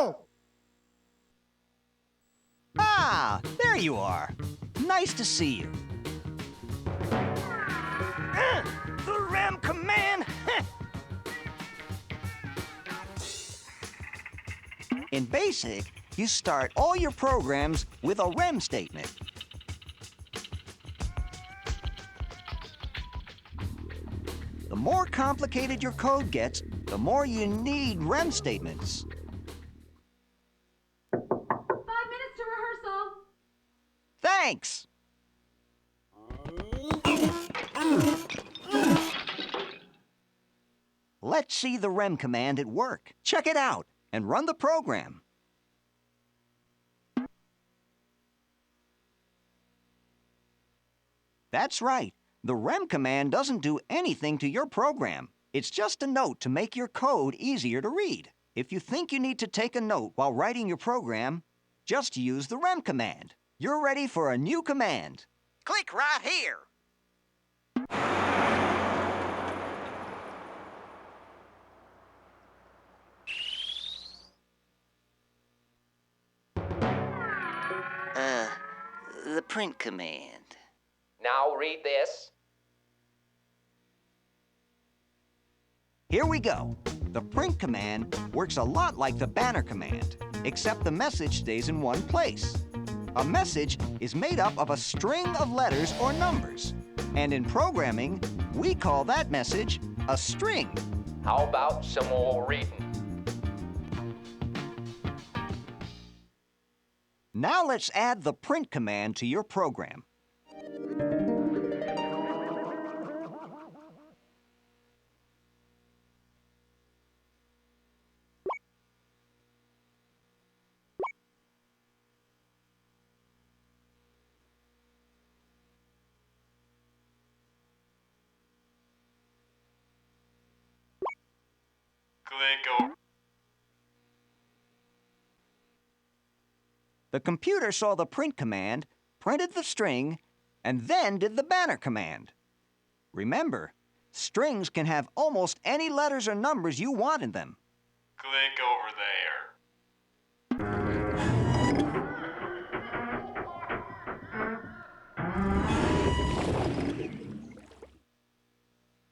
Help! Ah, there you are. Nice to see you. The RAM command! In BASIC, you start all your programs with a REM statement. The more complicated your code gets, the more you need REM statements. 5 minutes to rehearsal. Thanks! Let's see the REM command at work. Check it out and run the program. That's right. The REM command doesn't do anything to your program. It's just a note to make your code easier to read. If you think you need to take a note while writing your program, just use the REM command. You're ready for a new command. Click right here. The print command. Now read this. Here we go. The print command works a lot like the banner command, except the message stays in one place. A message is made up of a string of letters or numbers, and in programming, we call that message a string. How about some more reading? Now let's add the print command to your program. Click over. The computer saw the print command, printed the string, and then did the banner command. Remember, strings can have almost any letters or numbers you want in them. Click over there.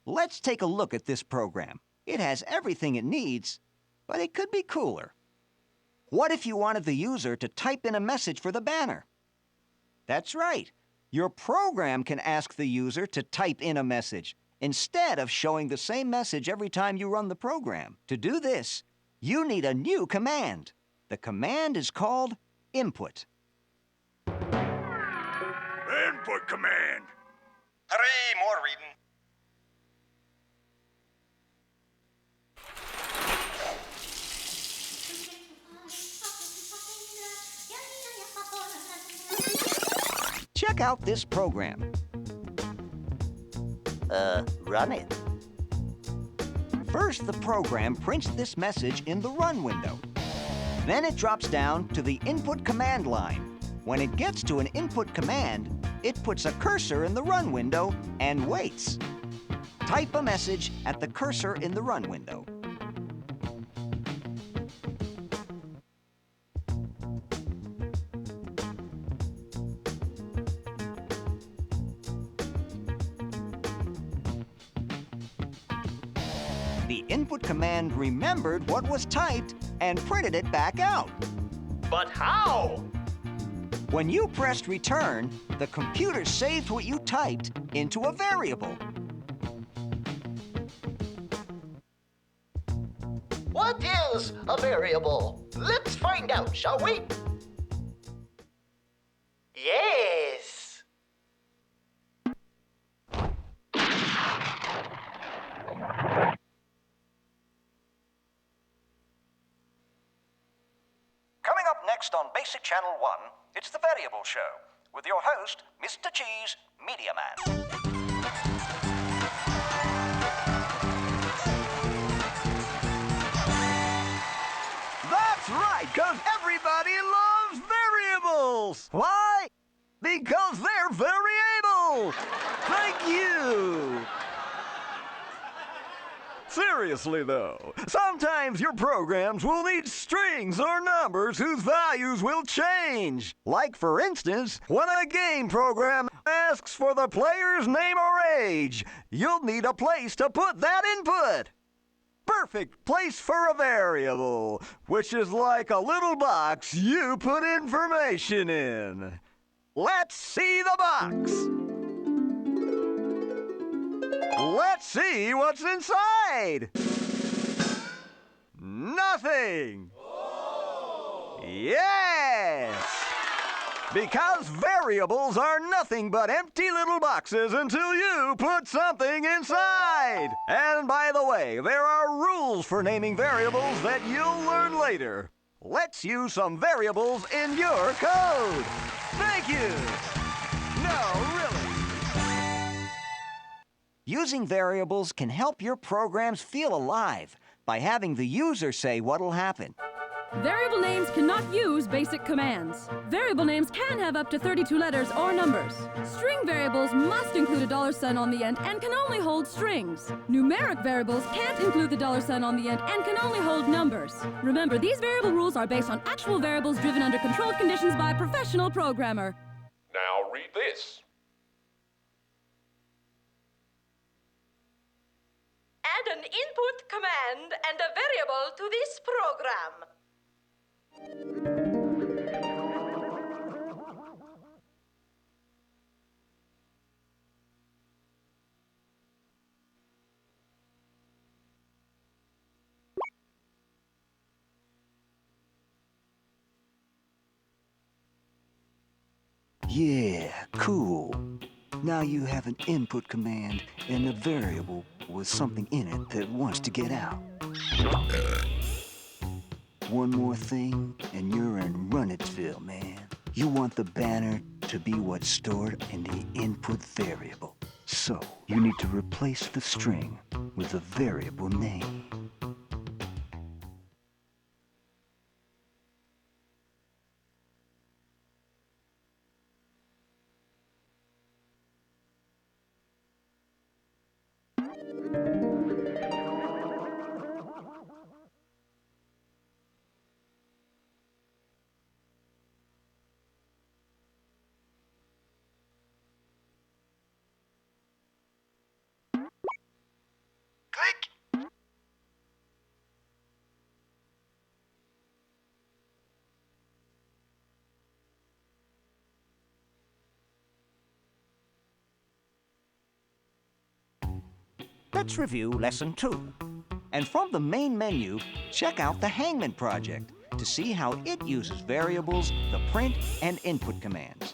Let's take a look at this program. It has everything it needs, but it could be cooler. What if you wanted the user to type in a message for the banner? That's right. Your program can ask the user to type in a message instead of showing the same message every time you run the program. To do this, you need a new command. The command is called input. Input command. Hooray, more reading. Check out this program. Run it. First, the program prints this message in the run window. Then it drops down to the input command line. When it gets to an input command, it puts a cursor in the run window and waits. Type a message at the cursor in the run window. The input command remembered what was typed and printed it back out. But how? When you pressed return, the computer saved what you typed into a variable. What is a variable? Let's find out, shall we? Yes. Coming up next on Basic Channel 1, it's The Variable Show, with your host, Mr. Cheese, Media Man. That's right, because everybody loves variables! Why? Because they're variables! Thank you! Seriously, though, sometimes your programs will need strings or numbers whose values will change. Like, for instance, when a game program asks for the player's name or age, you'll need a place to put that input. Perfect place for a variable, which is like a little box you put information in. Let's see the box. Let's see what's inside. Nothing. Yes! Because variables are nothing but empty little boxes until you put something inside. And by the way, there are rules for naming variables that you'll learn later. Let's use some variables in your code. Thank you. No, really. Using variables can help your programs feel alive by having the user say what'll happen. Variable names cannot use basic commands. Variable names can have up to 32 letters or numbers. String variables must include a $sign on the end and can only hold strings. Numeric variables can't include the $sign on the end and can only hold numbers. Remember, these variable rules are based on actual variables driven under controlled conditions by a professional programmer. Now read this. Add an input command and a variable to this program. Yeah, cool. Now you have an input command and a variable with something in it that wants to get out. One more thing, and you're in Runitsville, man. You want the banner to be what's stored in the input variable. So, you need to replace the string with a variable name. Let's review Lesson 2. And from the main menu, check out the Hangman project to see how it uses variables, the print, and input commands.